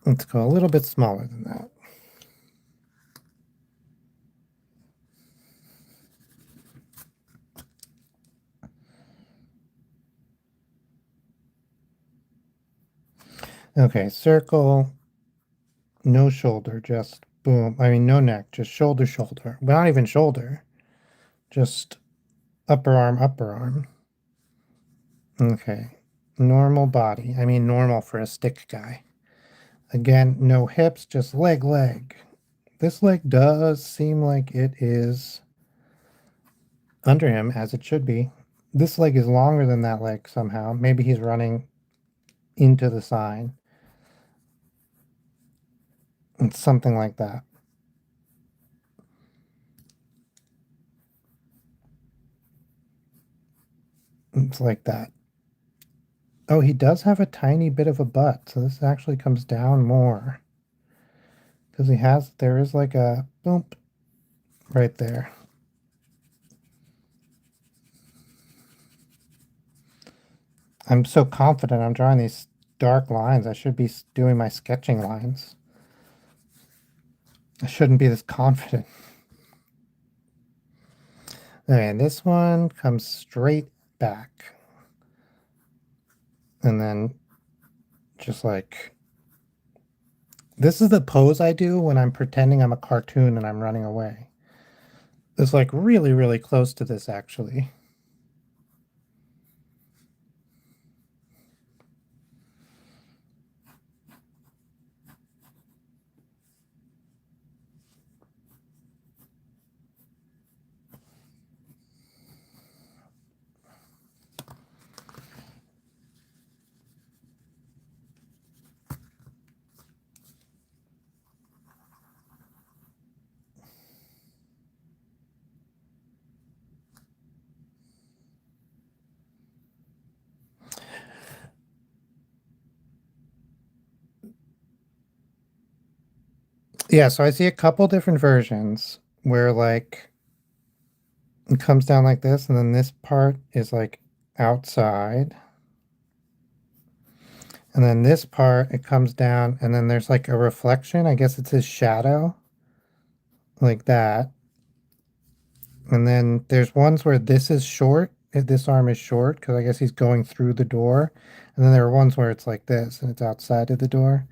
Let's go a little bit smaller than that. Okay, circle, no shoulder, just boom. I mean, no neck, just shoulder, shoulder. But not even shoulder, just upper arm, upper arm. Okay, normal body. I mean, normal for a stick guy. Again, no hips, just leg, leg. This leg does seem like it is under him, as it should be. This leg is longer than that leg somehow. Maybe he's running into the sign. It's something like that. It's like that. Oh, he does have a tiny bit of a butt, so this actually comes down more. Because there is like a boom right there. I'm so confident I'm drawing these dark lines. I should be doing my sketching lines. I shouldn't be this confident. Okay, and this one comes straight back. And then just like, this is the pose I do when I'm pretending I'm a cartoon and I'm running away. It's like really, really close to this actually. Yeah, so I see a couple different versions where like it comes down like this, and then this part is like outside. And then this part, it comes down, and then there's like a reflection. I guess it's his shadow, like that. And then there's ones where this is short. This arm is short because I guess he's going through the door. And then there are ones where it's like this and it's outside of the door.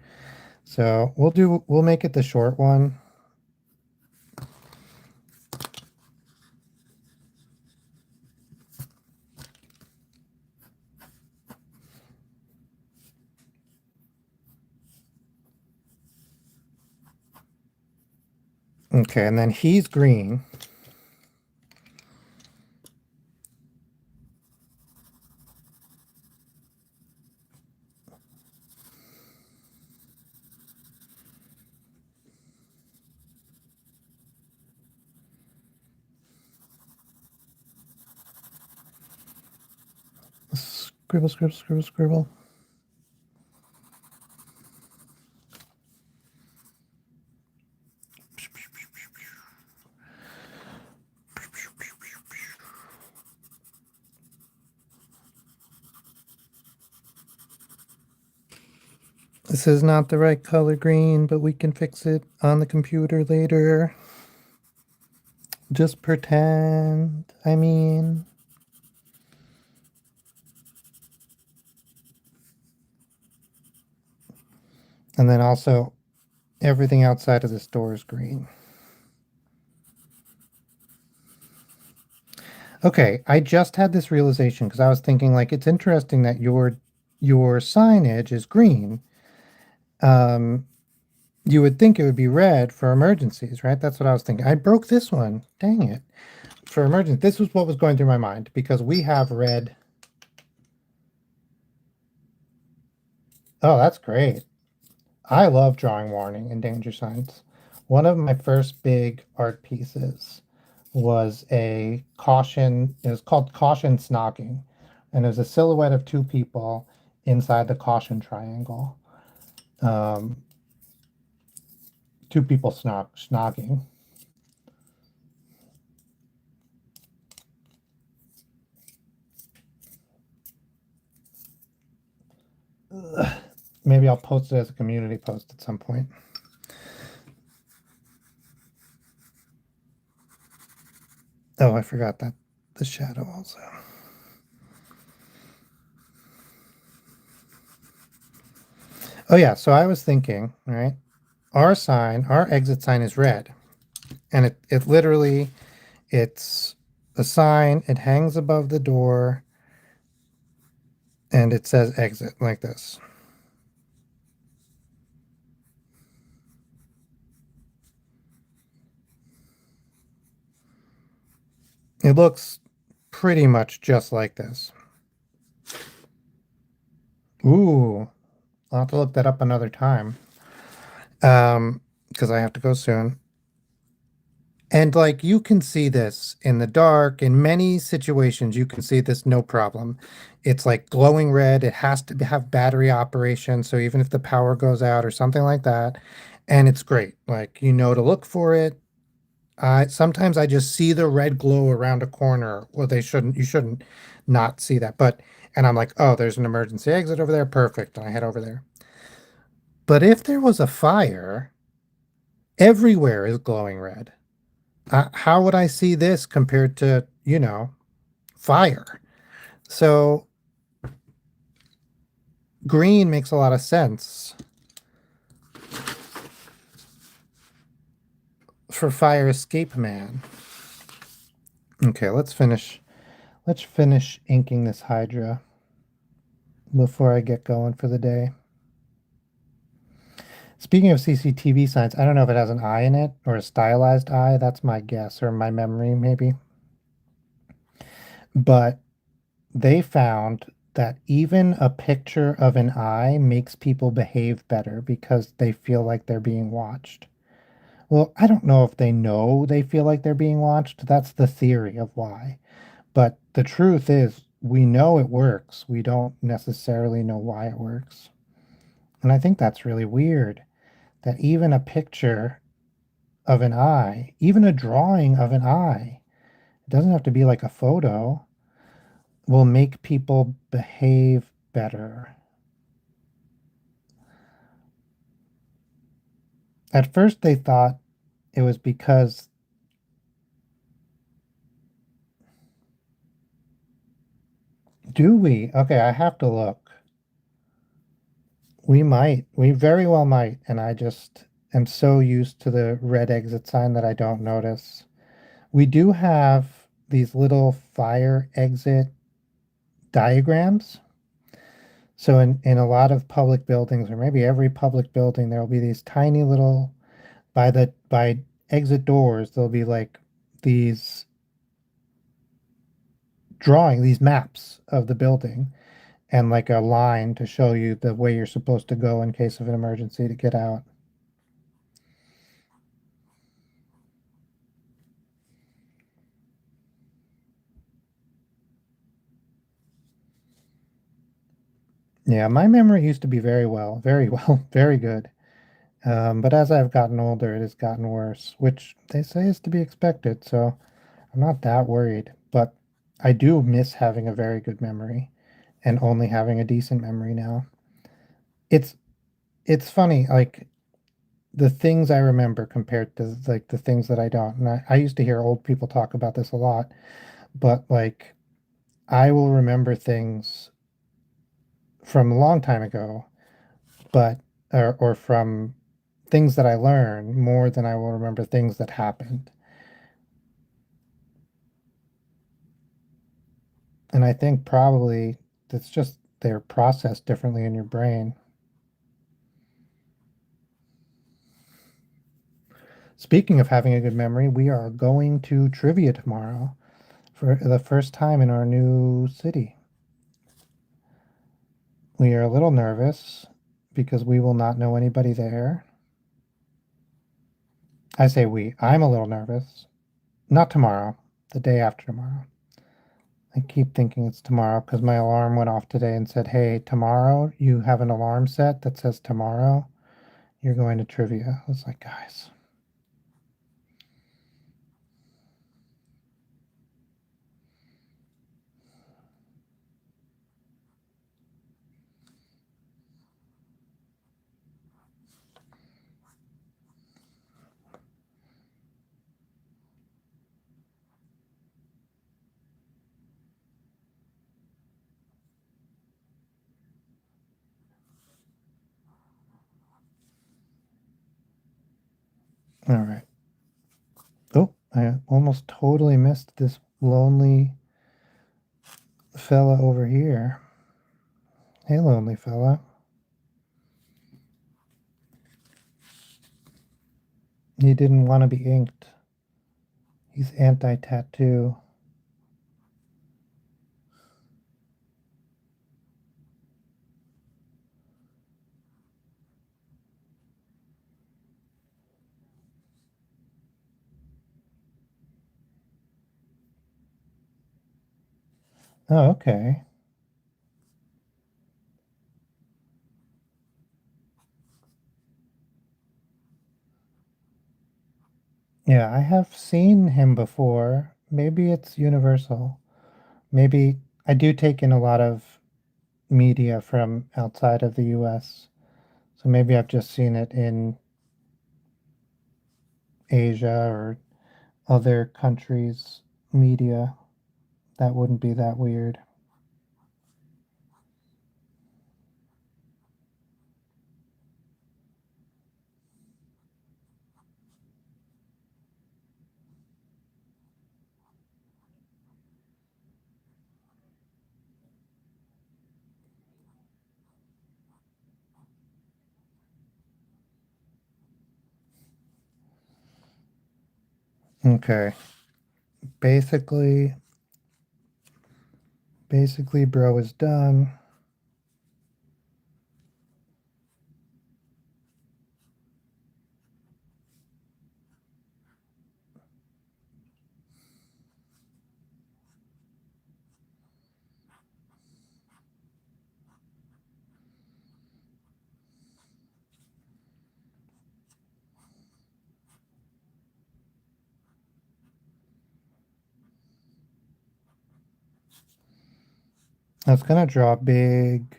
So we'll make it the short one. Okay, and then he's green. Scribble, scribble, scribble, scribble. This is not the right color green, but we can fix it on the computer later. Just pretend. I mean, and then also everything outside of this door is green. Okay, I just had this realization because I was thinking like it's interesting that your signage is green. Um, you would think it would be red for emergencies, right? That's what I was thinking. I broke this one. Dang it. For emergency, this was what was going through my mind because we have red. Oh, that's great. I love drawing warning and danger signs. One of my first big art pieces was a caution. It was called Caution Snogging, and it was a silhouette of two people inside the caution triangle. Um, two people snogging. Ugh. Maybe I'll post it as a community post at some point. Oh, I forgot that the shadow also. Oh yeah, so I was thinking, right? Our exit sign is red, and it literally it's a sign, it hangs above the door, and it says exit like this. It looks pretty much just like this. Ooh, I'll have to look that up another time. Because I have to go soon. And like you can see this in the dark, in many situations, you can see this no problem. It's like glowing red. It has to have battery operation. So even if the power goes out or something like that, and it's great. Like you know to look for it. I sometimes I just see the red glow around a corner. Well, you shouldn't not see that. But and I'm like, oh, there's an emergency exit over there. Perfect. And I head over there. But if there was a fire, everywhere is glowing red. How would I see this compared to, fire? So green makes a lot of sense for fire escape man. Okay, let's finish. Let's finish inking this Hydra before I get going for the day. Speaking of CCTV signs, I don't know if it has an eye in it or a stylized eye. That's my guess or my memory, maybe. But they found that even a picture of an eye makes people behave better because they feel like they're being watched. Well, I don't know if they know they feel like they're being watched. That's the theory of why. But the truth is, we know it works. We don't necessarily know why it works. And I think that's really weird that even a picture of an eye, even a drawing of an eye, it doesn't have to be like a photo, will make people behave better. At first, they thought it was because. Do we? Okay, I have to look. We might. We very well might. And I just am so used to the red exit sign that I don't notice. We do have these little fire exit diagrams. So in a lot of public buildings, or maybe every public building, there will be these tiny little by exit doors, there'll be like these these maps of the building and like a line to show you the way you're supposed to go in case of an emergency to get out. Yeah, my memory used to be very well, very good. But as I've gotten older, it has gotten worse, which they say is to be expected. So I'm not that worried. But I do miss having a very good memory and only having a decent memory now. It's it's funny, like the things I remember compared to like the things that I don't. And I used to hear old people talk about this a lot, but like I will remember things from a long time ago, but or from things that I learned more than I will remember things that happened. And I think probably that's just they're processed differently in your brain. Speaking of having a good memory, we are going to trivia tomorrow for the first time in our new city. We are a little nervous because we will not know anybody there. I say we. I'm a little nervous. Not tomorrow, the day after tomorrow. I keep thinking it's tomorrow because my alarm went off today and said, hey, tomorrow you have an alarm set that says tomorrow you're going to trivia. I was like, guys. All right. Oh, I almost totally missed this lonely fella over here. Hey, lonely fella. He didn't want to be inked. He's anti-tattoo. Oh, okay. Yeah, I have seen him before. Maybe it's universal. Maybe I do take in a lot of media from outside of the US. So maybe I've just seen it in Asia or other countries' media. That wouldn't be that weird. Okay. Basically, bro is done. I was gonna draw big,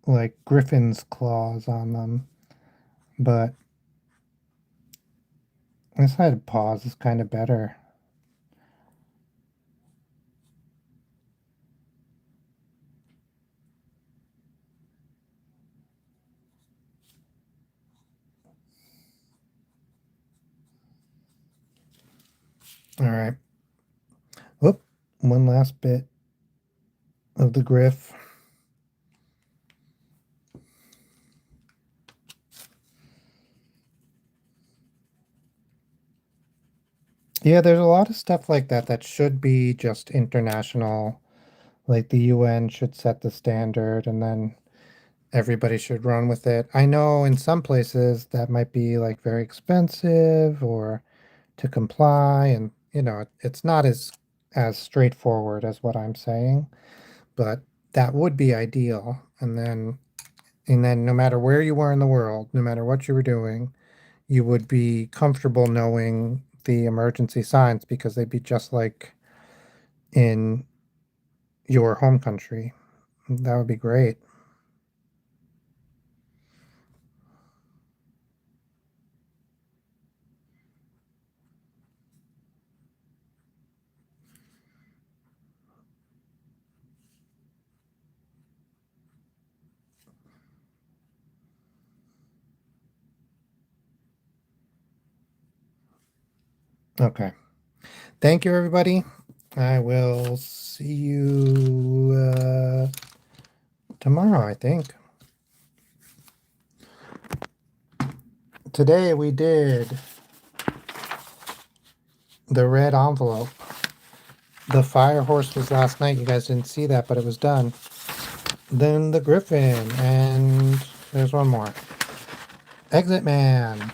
like griffin's claws on them, but I decided paws is kind of better. All right. Whoop. One last bit of the griff. Yeah, there's a lot of stuff like that that should be just international. Like the UN should set the standard and then everybody should run with it. I know in some places that might be like very expensive or to comply and it's not as straightforward as what I'm saying, but that would be ideal. And then no matter where you were in the world, no matter what you were doing, you would be comfortable knowing the emergency signs because they'd be just like in your home country. That would be great. Okay. Thank you, everybody. I will see you tomorrow, I think. Today we did the red envelope. The fire horse was last night. You guys didn't see that, but it was done. Then the griffin, and there's one more. Exit man.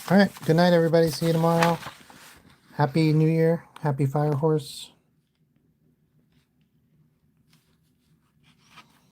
All right. Good night, everybody. See you tomorrow. Happy New Year. Happy Fire Horse.